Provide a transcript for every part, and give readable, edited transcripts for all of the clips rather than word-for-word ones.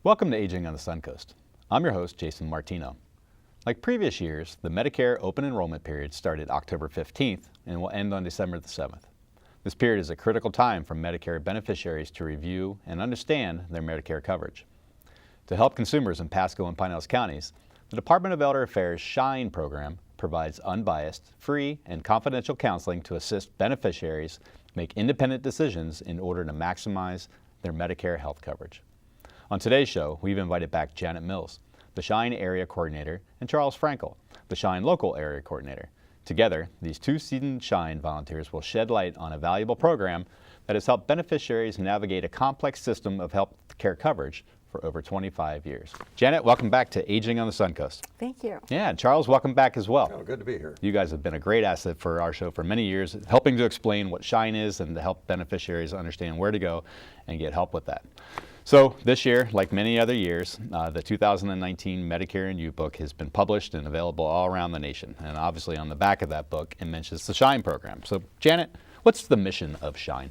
Welcome to Aging on the Suncoast. I'm your host, Jason Martino. Like previous years, the Medicare open enrollment period started October 15th and will end on December the 7th. This period is a critical time for Medicare beneficiaries to review and understand their Medicare coverage. To help consumers in Pasco and Pinellas counties, the Department of Elder Affairs SHINE program provides unbiased, free, and confidential counseling to assist beneficiaries make independent decisions in order to maximize their Medicare health coverage. On today's show, we've invited back Janet Mills, the SHINE Area Coordinator, and Charles Franckle, the SHINE Local Area Coordinator. Together, these two seasoned SHINE volunteers will shed light on a valuable program that has helped beneficiaries navigate a complex system of health care coverage for over 25 years. Janet, welcome back to Aging on the Suncoast. Thank you. Yeah, Charles, welcome back as well. Oh, good to be here. You guys have been a great asset for our show for many years, helping to explain what SHINE is and to help beneficiaries understand where to go and get help with that. So this year, like many other years, the 2019 Medicare and You book has been published and available all around the nation. And obviously on the back of that book, it mentions the SHINE program. So Janet, what's the mission of SHINE?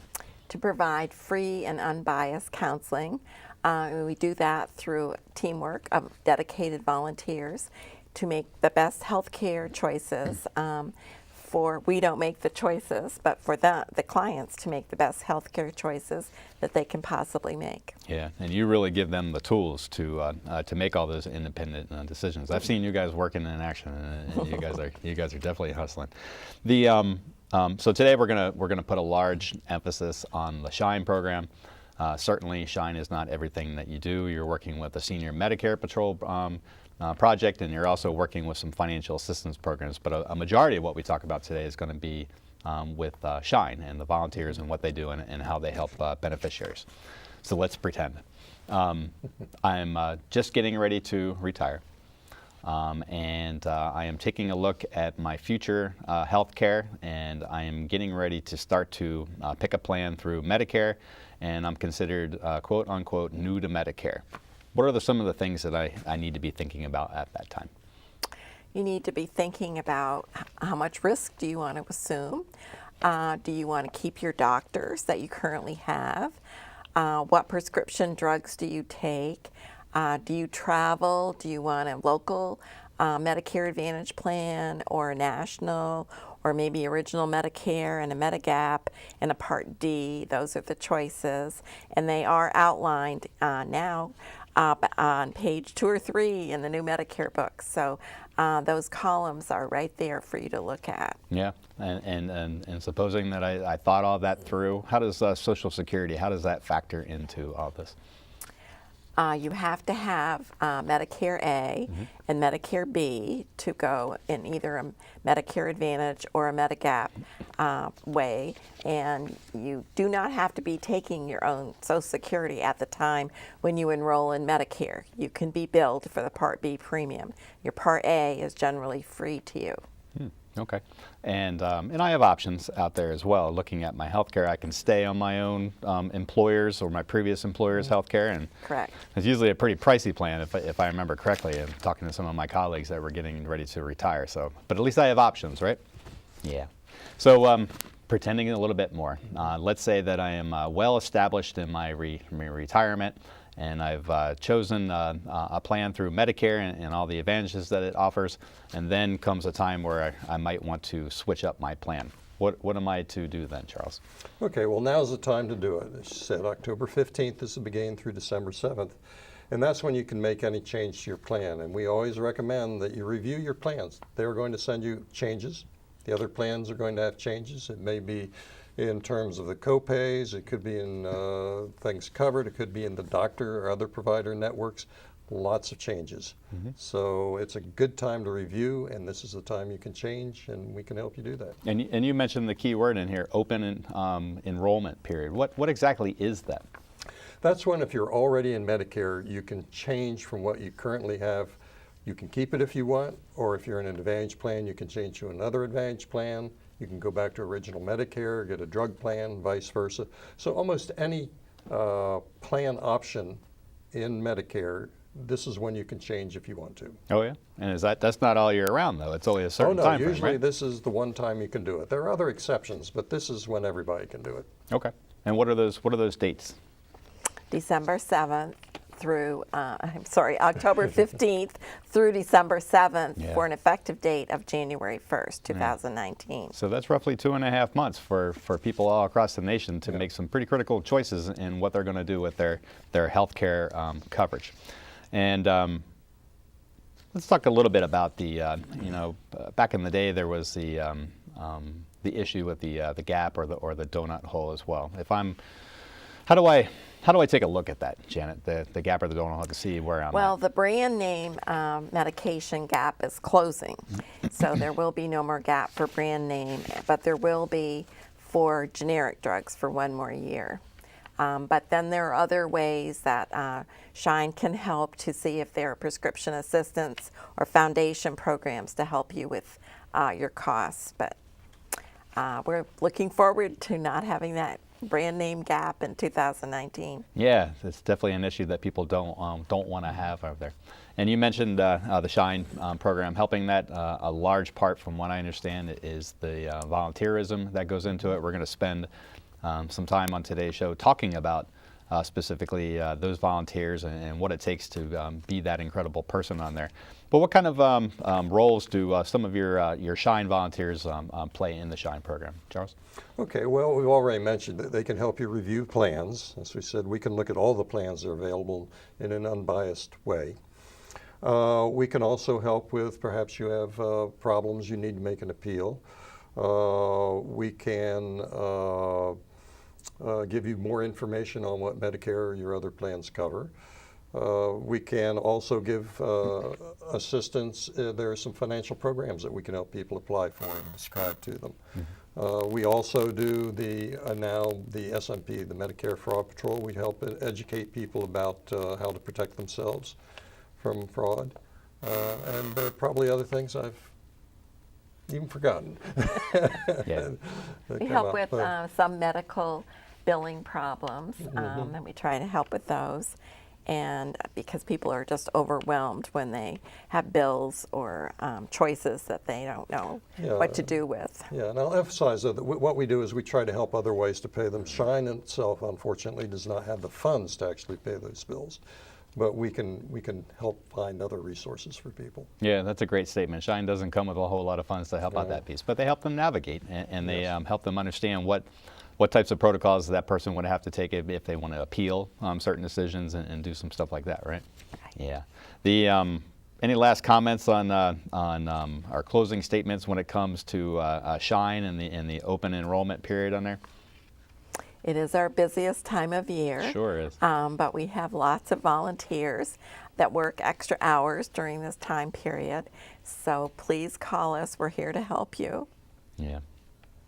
To provide free and unbiased counseling. We do that through teamwork of dedicated volunteers to make the best health care choices. We don't make the choices, but for the clients to make the best health care choices that they can possibly make. Yeah, and you really give them the tools to make all those independent decisions. I've seen you guys working in action, and you guys are definitely hustling. So today we're gonna put a large emphasis on the SHINE program. Certainly, SHINE is not everything that you do. You're working with the Senior Medicare Patrol project, and you're also working with some financial assistance programs. But a majority of what we talk about today is going to be with SHINE and the volunteers and what they do and how they help beneficiaries. So let's pretend. I'm just getting ready to retire. And I am taking a look at my future health care, and I am getting ready to start to pick a plan through Medicare, and I'm considered quote unquote new to Medicare. What are some of the things that I need to be thinking about at that time? You need to be thinking about how much risk do you want to assume? Do you want to keep your doctors that you currently have? What prescription drugs do you take? Do you travel? Do you want a local Medicare Advantage plan or a national, or maybe original Medicare and a Medigap and a Part D? Those are the choices, and they are outlined now on page 2 or 3 in the new Medicare book. So those columns are right there for you to look at. Yeah, and supposing that I thought all that through, how does Social Security, how does that factor into all this? You have to have Medicare A and Medicare B to go in either a Medicare Advantage or a Medigap way, and you do not have to be taking your own Social Security at the time when you enroll in Medicare. You can be billed for the Part B premium. Your Part A is generally free to you. Okay, and I have options out there as well. Looking at my health care, I can stay on my own employer's or my previous employer's health care, and correct. It's usually a pretty pricey plan if I remember correctly. And talking to some of my colleagues that were getting ready to retire, so but at least I have options, right? Yeah. So pretending a little bit more. Let's say that I am well established in my retirement, and I've chosen a plan through Medicare and all the advantages that it offers, and then comes a time where I might want to switch up my plan. What am I to do then, Charles? Okay, well, now's the time to do it. As you said, October 15th is the beginning through December 7th, and that's when you can make any change to your plan. And we always recommend that you review your plans. They're going to send you changes. The other plans are going to have changes. It may be in terms of the co-pays, it could be in things covered, it could be in the doctor or other provider networks, lots of changes. So it's a good time to review, and this is the time you can change, and we can help you do that. And you mentioned the key word in here, open enrollment period. What exactly is that? That's when, if you're already in Medicare, you can change from what you currently have. You can keep it if you want, or if you're in an Advantage plan, you can change to another Advantage plan. You can go back to original Medicare, get a drug plan, vice versa. So almost any plan option in Medicare, this is when you can change if you want to. Oh yeah, and that's not all year round though? It's only a certain time frame, usually right? This is the one time you can do it. There are other exceptions, but this is when everybody can do it. Okay, and what are those dates? December 7th through, October 15th through December 7th Yeah. for an effective date of January 1st, 2019. So that's roughly 2.5 months for people all across the nation to make some pretty critical choices in what they're going to do with their health care coverage. And let's talk a little bit about the, back in the day there was the issue with the gap or the donut hole as well. How do I take a look at that, Janet? The gap or the donut hole to see where I'm Well, at? the brand name medication gap is closing, so there will be no more gap for brand name, but there will be for generic drugs for 1 more year. But then there are other ways that Shine can help to see if there are prescription assistance or foundation programs to help you with your costs. But we're looking forward to not having that brand name gap in 2019. Yeah, it's definitely an issue that people don't want to have out there. And you mentioned the Shine program. Helping that, a large part, from what I understand, is the volunteerism that goes into it. We're going to spend some time on today's show talking about specifically those volunteers and what it takes to be that incredible person on there. But what kind of roles do some of your Shine volunteers play in the Shine program, Charles? Okay, well, we've already mentioned that they can help you review plans. As we said, we can look at all the plans that are available in an unbiased way. We can also help with, perhaps you have problems, you need to make an appeal. We can give you more information on what Medicare or your other plans cover. We can also give assistance. There are some financial programs that we can help people apply for and describe to them. We also do now the SMP, the Medicare Fraud Patrol. We help educate people about how to protect themselves from fraud. And there are probably other things I've even forgotten. Yeah. We help with some medical billing problems, and we try to help with those. And because people are just overwhelmed when they have bills or choices that they don't know what to do with. Yeah, and I'll emphasize that what we do is we try to help other ways to pay them. Shine itself, unfortunately, does not have the funds to actually pay those bills, but we can help find other resources for people. Yeah, that's a great statement. Shine doesn't come with a whole lot of funds to help out that piece, but they help them navigate, and they help them understand what types of protocols that person would have to take if they want to appeal certain decisions and do some stuff like that, right? Yeah. Any last comments on our closing statements when it comes to Shine and the open enrollment period on there? It is our busiest time of year. Sure is. But we have lots of volunteers that work extra hours during this time period. So please call us. We're here to help you. Yeah.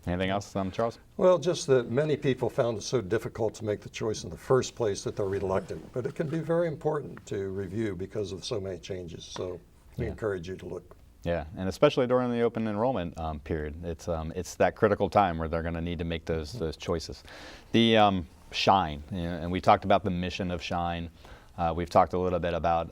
Anything else, Charles? Well, just that many people found it so difficult to make the choice in the first place that they're reluctant. But it can be very important to review because of so many changes. So we encourage you to look. Yeah, and especially during the open enrollment period, it's that critical time where they're going to need to make those choices. The Shine, and we talked about the mission of Shine. We've talked a little bit about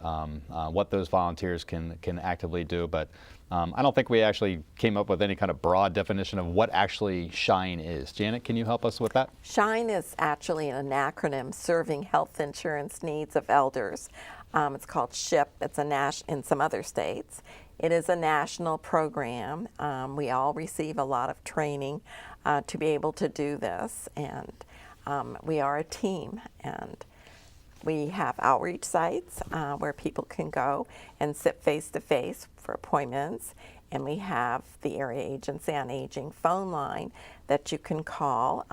what those volunteers can actively do, but I don't think we actually came up with any kind of broad definition of what actually Shine is. Janet, can you help us with that? Shine is actually an acronym, Serving Health Insurance Needs of Elders. It's called SHIP. It's in some other states. It is a national program. We all receive a lot of training to be able to do this, and we are a team, and we have outreach sites where people can go and sit face-to-face for appointments, and we have the Area Agency on Aging phone line that you can call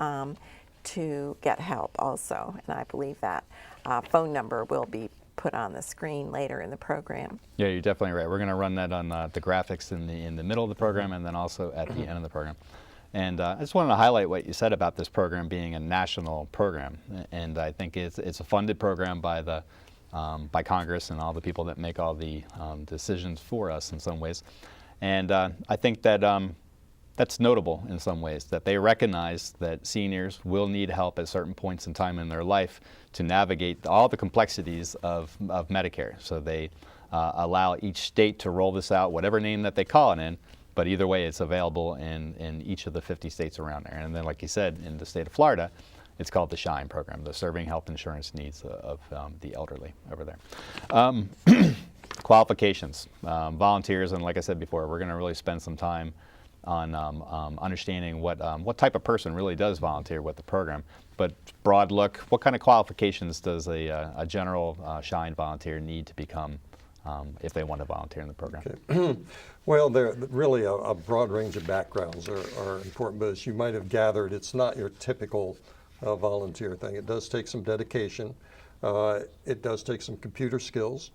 to get help also, and I believe that phone number will be put on the screen later in the program. Yeah, you're definitely right. We're going to run that on the graphics in the middle of the program and then also at the end of the program. And I just wanted to highlight what you said about this program being a national program, and I think it's a funded program by by Congress and all the people that make all the decisions for us in some ways. And I think that that's notable in some ways, that they recognize that seniors will need help at certain points in time in their life to navigate all the complexities of Medicare. So they allow each state to roll this out, whatever name that they call it in, but either way it's available in each of the 50 states around there. And then, like you said, in the state of Florida, It's called the SHINE program, the Serving Health Insurance Needs of the Elderly over there. Qualifications, volunteers, and like I said before, we're going to really spend some time on understanding what type of person really does volunteer with the program. But broad look, what kind of qualifications does a general SHINE volunteer need to become if they want to volunteer in the program? Okay. Well, there really a broad range of backgrounds are important, but as you might have gathered, it's not your typical volunteer thing. It does take some dedication. It does take some computer skills.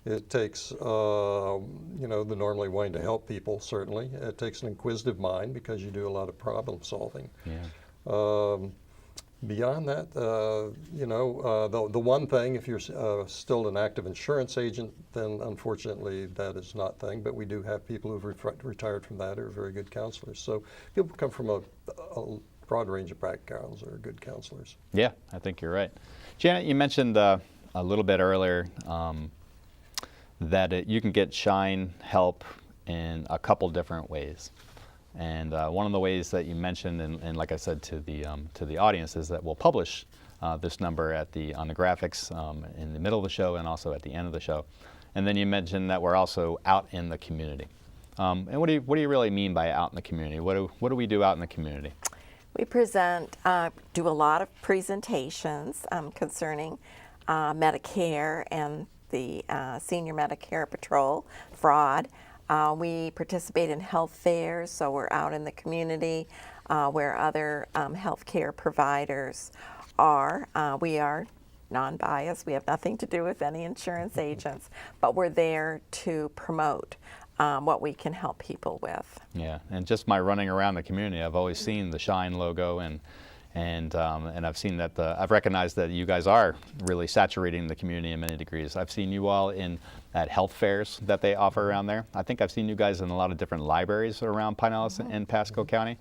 It takes, the normally wanting to help people, certainly. It takes an inquisitive mind because you do a lot of problem solving. Yeah. Beyond that, the one thing, if you're still an active insurance agent, then unfortunately that is not thing, but we do have people who've retired from that who are very good counselors. So people come from a broad range of backgrounds are good counselors. Yeah, I think you're right. Janet, you mentioned a little bit earlier that you can get SHINE help in a couple different ways. And one of the ways that you mentioned, and like I said to the audience, is that we'll publish this number on the graphics in the middle of the show and also at the end of the show. And then you mentioned that we're also out in the community. And what do you really mean by out in the community? What do we do out in the community? We do a lot of presentations concerning Medicare and the Senior Medicare Patrol fraud. We participate in health fairs, so we're out in the community where other healthcare providers are. We are non-biased. We have nothing to do with any insurance agents, but we're there to promote what we can help people with. Yeah, and just my running around the community, I've always seen the SHINE logo, and I've seen that I've recognized that you guys are really saturating the community in many degrees. I've seen you all at health fairs that they offer around there. I think I've seen you guys in a lot of different libraries around Pinellas and Pasco County.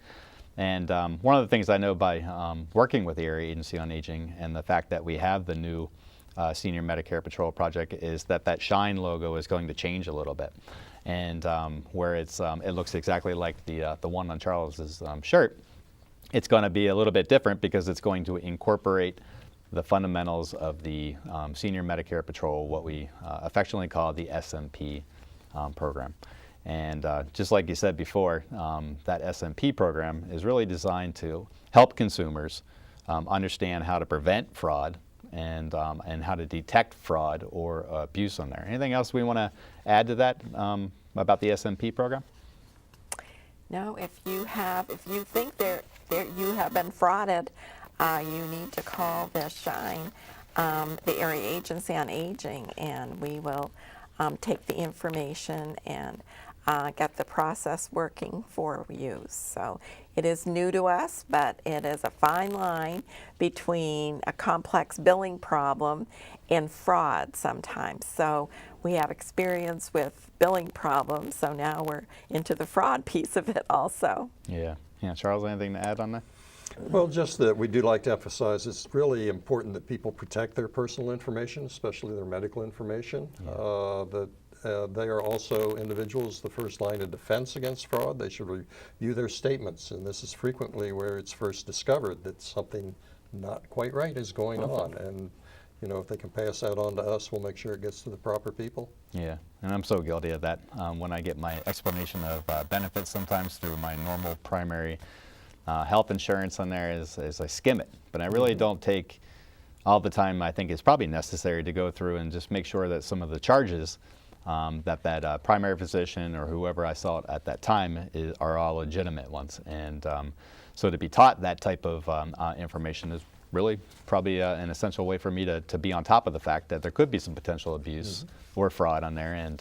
And one of the things I know by working with the Area Agency on Aging and the fact that we have the new Senior Medicare Patrol project is that SHINE logo is going to change a little bit. And where it looks exactly like the one on Charles's shirt, it's going to be a little bit different because it's going to incorporate the fundamentals of the Senior Medicare Patrol, what we affectionately call the SMP program. And just like you said before, that SMP program is really designed to help consumers understand how to prevent fraud and how to detect fraud or abuse on there. Anything else we want to add to that about the SMP program? No, if you think you have been frauded, you need to call the SHINE, the Area Agency on Aging, and we will take the information and get the process working for you. So it is new to us, but it is a fine line between a complex billing problem and fraud sometimes. So we have experience with billing problems, so now we're into the fraud piece of it also. Yeah. Charles, anything to add on that? Well, just that we do like to emphasize it's really important that people protect their personal information, especially their medical information. Yeah. They are also individuals, the first line of defense against fraud. They should review their statements, and this is frequently where it's first discovered that something not quite right is going on. And if they can pass that on to us, we'll make sure it gets to the proper people. Yeah, and I'm so guilty of that. When I get my explanation of benefits sometimes through my normal primary health insurance on there is I skim it, but I really don't take all the time I think is probably necessary to go through and just make sure that some of the charges that primary physician or whoever I saw it at that time are all legitimate ones. And so to be taught that type of information is really probably an essential way for me to be on top of the fact that there could be some potential abuse or fraud on there, and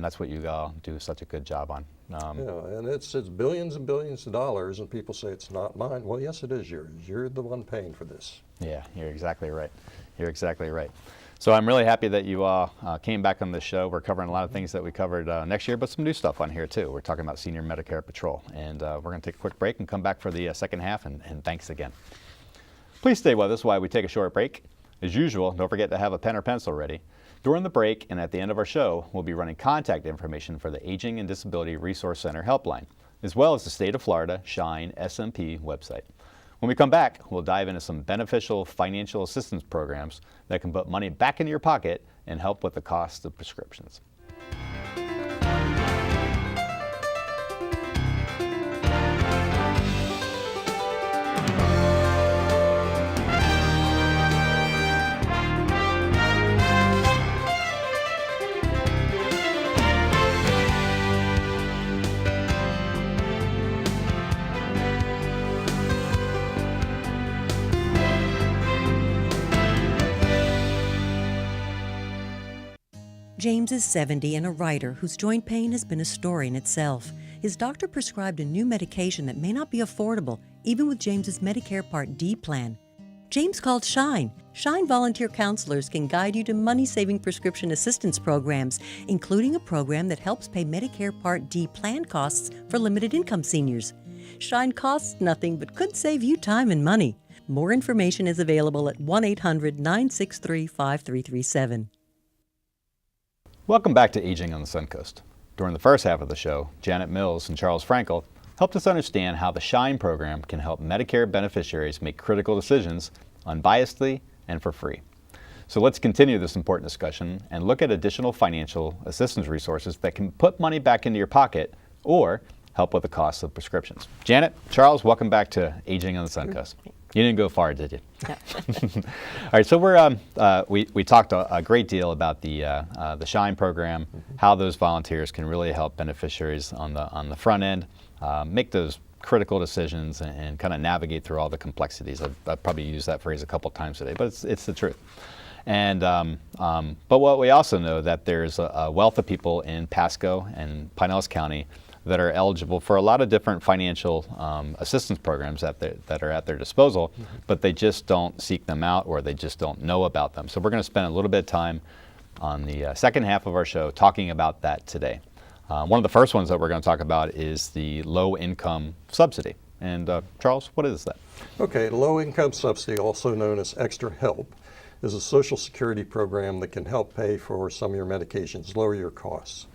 that's what you all do such a good job on. Yeah, and it's billions and billions of dollars, and people say it's not mine. Well, yes, it is yours. You're the one paying for this. Yeah, you're exactly right. You're exactly right. So I'm really happy that you all came back on this show. We're covering a lot of things that we covered next year, but some new stuff on here too. We're talking about Senior Medicare Patrol, and we're going to take a quick break and come back for the second half, and thanks again. Please stay with us while we take a short break. As usual, don't forget to have a pen or pencil ready. During the break and at the end of our show, we'll be running contact information for the Aging and Disability Resource Center helpline, as well as the State of Florida SHINE SMP website. When we come back, we'll dive into some beneficial financial assistance programs that can put money back into your pocket and help with the cost of prescriptions. James is 70 and a writer whose joint pain has been a story in itself. His doctor prescribed a new medication that may not be affordable, even with James's Medicare Part D plan. James called Shine. Shine volunteer counselors can guide you to money-saving prescription assistance programs, including a program that helps pay Medicare Part D plan costs for limited-income seniors. Shine costs nothing but could save you time and money. More information is available at 1-800-963-5337. Welcome back to Aging on the Suncoast. During the first half of the show, Janet Mills and Charles Franckle helped us understand how the SHINE program can help Medicare beneficiaries make critical decisions unbiasedly and for free. So let's continue this important discussion and look at additional financial assistance resources that can put money back into your pocket or help with the cost of prescriptions. Janet, Charles, welcome back to Aging on the Suncoast. You didn't go far, did you? Yeah. All right, so we talked a great deal about the SHINE program, how those volunteers can really help beneficiaries on the front end make those critical decisions and kind of navigate through all the complexities. I've probably used that phrase a couple times today, but it's the truth. And but what we also know that there's a wealth of people in Pasco and Pinellas County that are eligible for a lot of different financial assistance programs that are at their disposal, but they just don't seek them out or they just don't know about them. So we're going to spend a little bit of time on the second half of our show talking about that today. One of the first ones that we're going to talk about is the low-income subsidy. And Charles, what is that? Okay, low-income subsidy, also known as Extra Help, is a Social Security program that can help pay for some of your medications, lower your costs.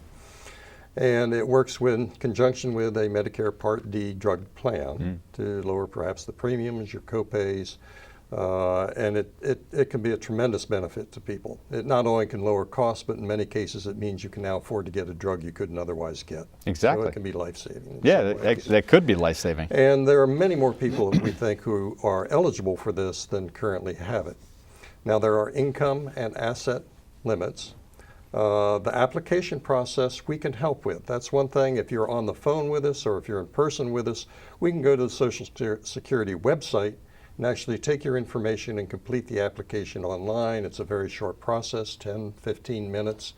And it works in conjunction with a Medicare Part D drug plan to lower perhaps the premiums, your copays, and it can be a tremendous benefit to people. It not only can lower costs, but in many cases it means you can now afford to get a drug you couldn't otherwise get. Exactly. So it can be life-saving. Yeah, that could be life-saving. And there are many more people, we think, who are eligible for this than currently have it. Now, there are income and asset limits. The application process we can help with. That's one thing. If you're on the phone with us or if you're in person with us, we can go to the Social Security website and actually take your information and complete the application online. It's a very short process, 10, 15 minutes.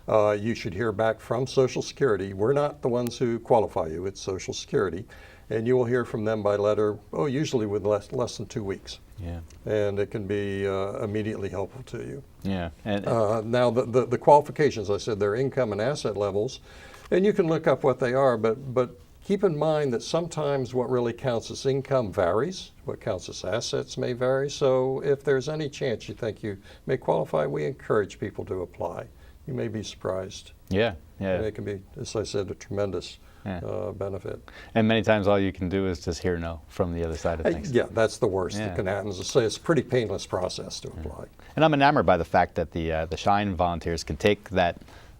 You should hear back from Social Security. We're not the ones who qualify you, it's Social Security. And you will hear from them by letter, usually with less than 2 weeks. Yeah. And it can be immediately helpful to you. Yeah. And now the qualifications, I said, their income and asset levels, and you can look up what they are, but keep in mind that sometimes what really counts as income varies. What counts as assets may vary. So if there's any chance you think you may qualify, we encourage people to apply. You may be surprised. Yeah. Yeah. And it can be, as I said, a tremendous benefit. And many times all you can do is just hear no from the other side of things. Yeah, that's the worst that can happen. As I say, it's a pretty painless process to apply. And I'm enamored by the fact that the SHINE volunteers can take that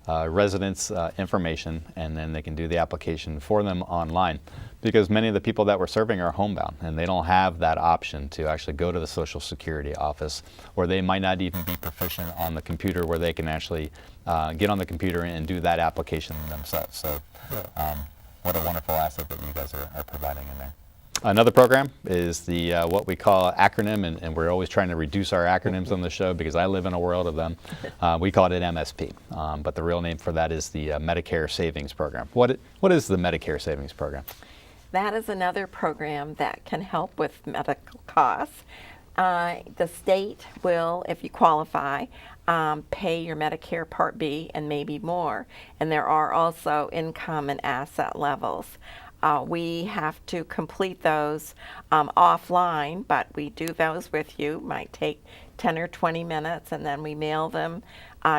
residents' information and then they can do the application for them online, because many of the people that we're serving are homebound and they don't have that option to actually go to the Social Security office, or they might not even be proficient on the computer where they can actually get on the computer and do that application themselves. So what a wonderful asset that you guys are providing in there. Another program is the what we call acronym, and we're always trying to reduce our acronyms on the show because I live in a world of them. We call it MSP, but the real name for that is the Medicare Savings Program. What is the Medicare Savings Program? That is another program that can help with medical costs. The state will, if you qualify, pay your Medicare Part B and maybe more. And there are also income and asset levels. We have to complete those offline, but we do those with you. Might take 10 or 20 minutes, and then we mail them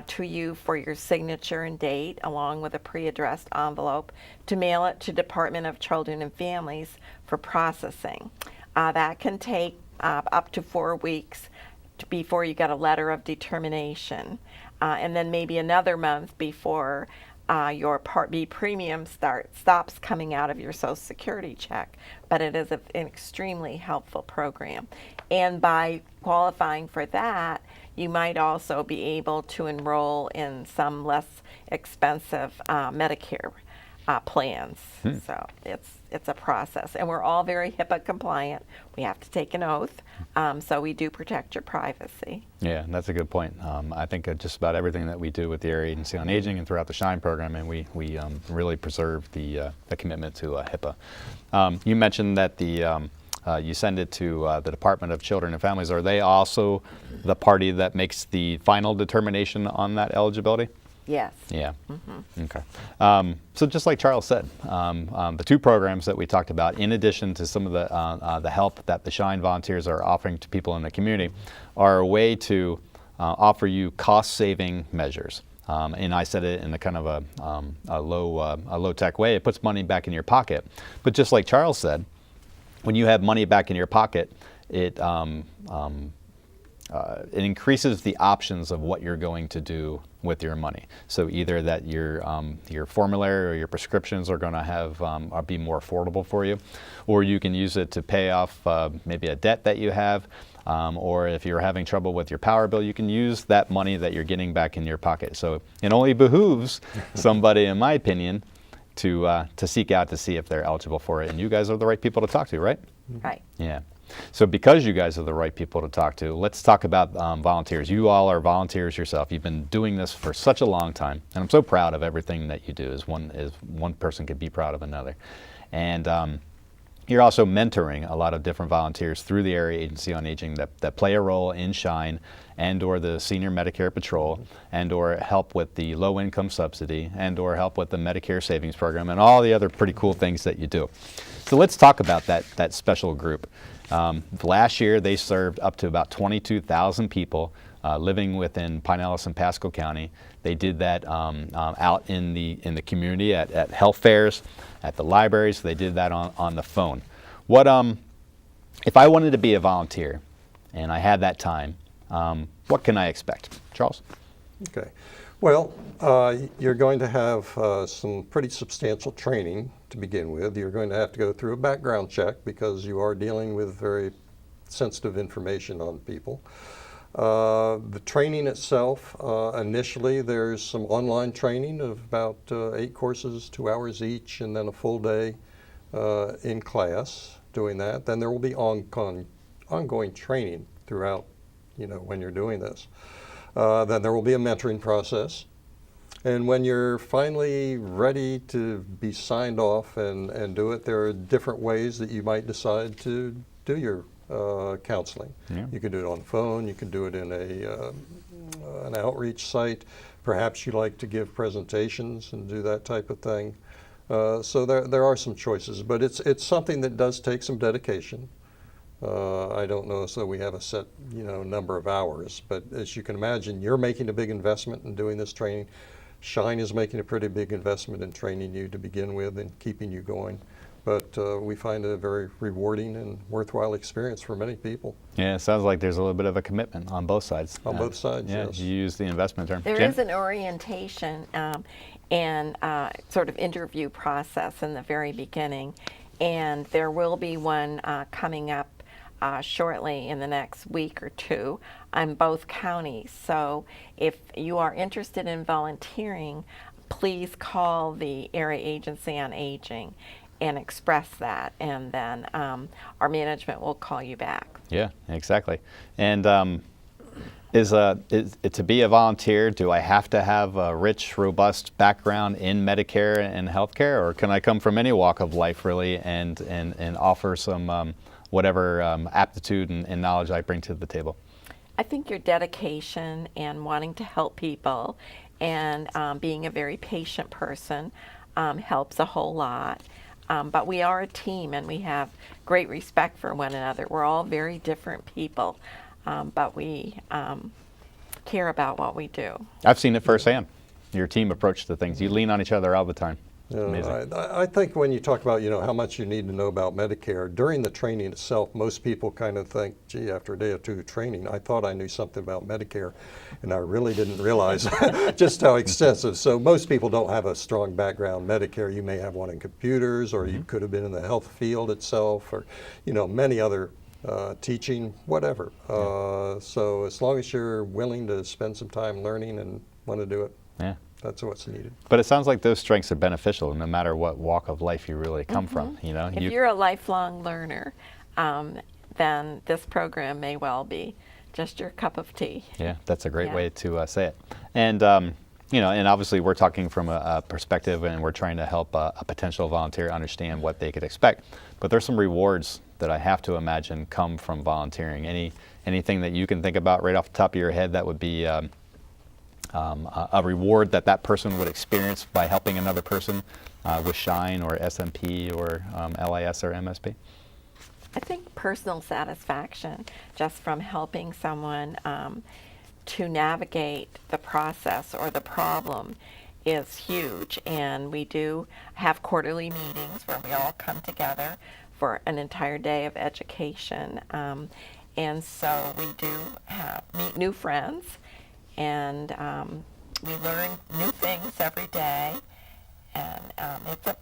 to you for your signature and date, along with a pre-addressed envelope to mail it to Department of Children and Families for processing. That can take up to 4 weeks before you get a letter of determination, and then maybe another month before your Part B premium stops coming out of your Social Security check. But it is an extremely helpful program. And by qualifying for that, you might also be able to enroll in some less expensive Medicare plans. So it's a process, and we're all very HIPAA compliant. We have to take an oath, so we do protect your privacy. Yeah, that's a good point. I think just about everything that we do with the Area Agency on Aging and throughout the SHINE program, and we really preserve the commitment to HIPAA. You mentioned that you send it to the Department of Children and Families. Are they also the party that makes the final determination on that eligibility? Yes. Yeah. Okay. So just like Charles said, the two programs that we talked about, in addition to some of the help that the SHINE volunteers are offering to people in the community, are a way to offer you cost-saving measures. And I said it in a kind of a low-tech way. It puts money back in your pocket. But just like Charles said, when you have money back in your pocket, it increases the options of what you're going to do with your money. So either that your formulary or your prescriptions are going to have be more affordable for you, or you can use it to pay off maybe a debt that you have, or if you're having trouble with your power bill, you can use that money that you're getting back in your pocket. So it only behooves somebody, in my opinion, to seek out to see if they're eligible for it. And you guys are the right people to talk to, right? Right. Yeah. So because you guys are the right people to talk to, let's talk about volunteers. You all are volunteers yourself. You've been doing this for such a long time, and I'm so proud of everything that you do. As one person could be proud of another, and you're also mentoring a lot of different volunteers through the Area Agency on Aging that play a role in SHINE and/or the Senior Medicare Patrol, and/or help with the low-income subsidy, and/or help with the Medicare Savings Program, and all the other pretty cool things that you do. So let's talk about that special group. Last year, they served up to about 22,000 people living within Pinellas and Pasco County. They did that out in the community at health fairs, at the libraries. They did that on the phone. What if I wanted to be a volunteer and I had that time? What can I expect, Charles? Okay. Well, you're going to have some pretty substantial training to begin with. You're going to have to go through a background check because you are dealing with very sensitive information on people. The training itself, initially there's some online training of about 8 courses, 2 hours each, and then a full day in class doing that. Then there will be ongoing training throughout, when you're doing this. Then there will be a mentoring process. And when you're finally ready to be signed off and do it, there are different ways that you might decide to do your counseling. Yeah. You can do it on the phone. You can do it in an outreach site. Perhaps you like to give presentations and do that type of thing. So there are some choices, but it's something that does take some dedication. I don't know so we have a set number of hours, but as you can imagine, you're making a big investment in doing this training. SHINE is making a pretty big investment in training you to begin with and keeping you going. But we find it a very rewarding and worthwhile experience for many people. Yeah, it sounds like there's a little bit of a commitment on both sides. On both sides, yeah, yes. You use the investment term. There Jen? is an orientation and sort of interview process in the very beginning, and there will be one coming up shortly in the next week or two on both counties. So if you are interested in volunteering, please call the Area Agency on Aging and express that, and then our management will call you back. Yeah, exactly. And to be a volunteer, do I have to have a rich, robust background in Medicare and healthcare, or can I come from any walk of life really and offer some whatever aptitude and knowledge I bring to the table? I think your dedication and wanting to help people and being a very patient person helps a whole lot. But we are a team and we have great respect for one another. We're all very different people, but we care about what we do. I've seen it firsthand, your team approach to things. You lean on each other all the time. Amazing. I think when you talk about, how much you need to know about Medicare, during the training itself, most people kind of think, gee, after a day or two of training, I thought I knew something about Medicare, and I really didn't realize just how extensive. So most people don't have a strong background in Medicare. You may have one in computers, or you could have been in the health field itself, or, many other teaching, whatever. So as long as you're willing to spend some time learning and want to do it, Yeah. that's what's needed. But it sounds like those strengths are beneficial no matter what walk of life you really come from. If you're a lifelong learner, then this program may well be just your cup of tea. Yeah, that's a great Yeah. way to say it. And and obviously we're talking from a perspective, and we're trying to help a potential volunteer understand what they could expect. But there's some rewards that I have to imagine come from volunteering. Anything that you can think about right off the top of your head that would be a reward that person would experience by helping another person with Shine or SMP or LIS or MSP? I think personal satisfaction just from helping someone to navigate the process or the problem is huge. And we do have quarterly meetings where we all come together for an entire day of education. And so we do meet new friends, and we learn new things every day. And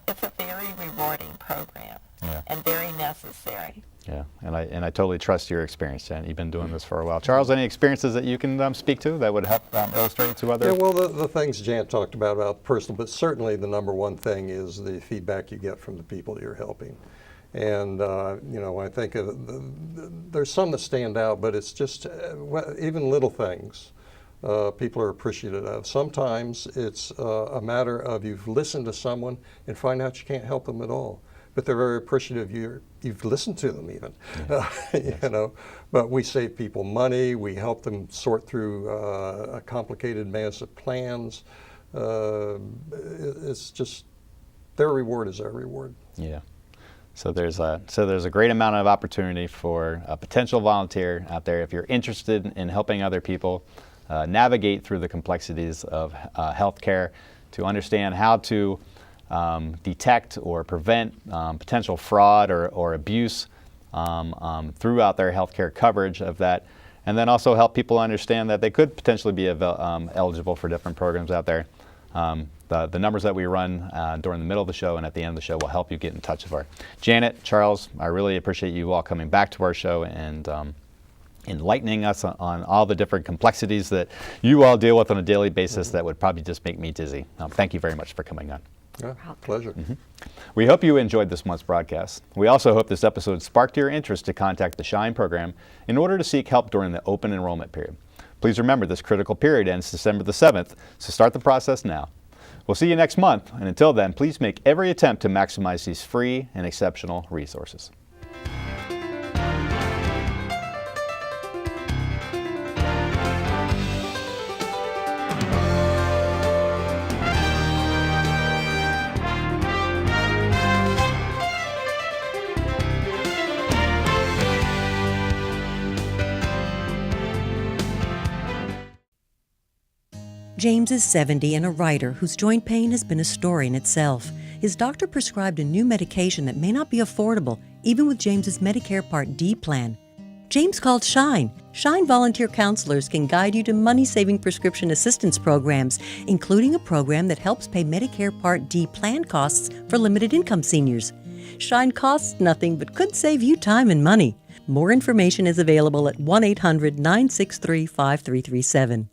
it's a very rewarding program. Yeah. And very necessary. Yeah, and I totally trust your experience, Jan. You've been doing this for a while. Charles, any experiences that you can speak to that would help illustrate to others? Yeah, well, the things Jan talked about personal, but certainly the number one thing is the feedback you get from the people that you're helping. And, I think there's some that stand out, but it's just even little things people are appreciative of. Sometimes it's a matter of you've listened to someone and find out you can't help them at all. But they're very appreciative you've listened to them even, Yeah. But we save people money, we help them sort through a complicated mass of plans. It's just, their reward is our reward. Yeah. So there's a great amount of opportunity for a potential volunteer out there if you're interested in helping other people navigate through the complexities of healthcare, to understand how to detect or prevent potential fraud or abuse throughout their healthcare coverage of that, and then also help people understand that they could potentially be eligible for different programs out there. The numbers that we run during the middle of the show and at the end of the show will help you get in touch with our Janet, Charles. I really appreciate you all coming back to our show and enlightening us on all the different complexities that you all deal with on a daily basis that would probably just make me dizzy. Thank you very much for coming on. Yeah, pleasure. We hope you enjoyed this month's broadcast. We also hope this episode sparked your interest to contact the SHINE program in order to seek help during the open enrollment period. Please remember this critical period ends December the 7th, so start the process now. We'll see you next month, and until then, please make every attempt to maximize these free and exceptional resources. James is 70 and a writer whose joint pain has been a story in itself. His doctor prescribed a new medication that may not be affordable, even with James's Medicare Part D plan. James called SHINE. SHINE volunteer counselors can guide you to money-saving prescription assistance programs, including a program that helps pay Medicare Part D plan costs for limited-income seniors. SHINE costs nothing but could save you time and money. More information is available at 1-800-963-5337.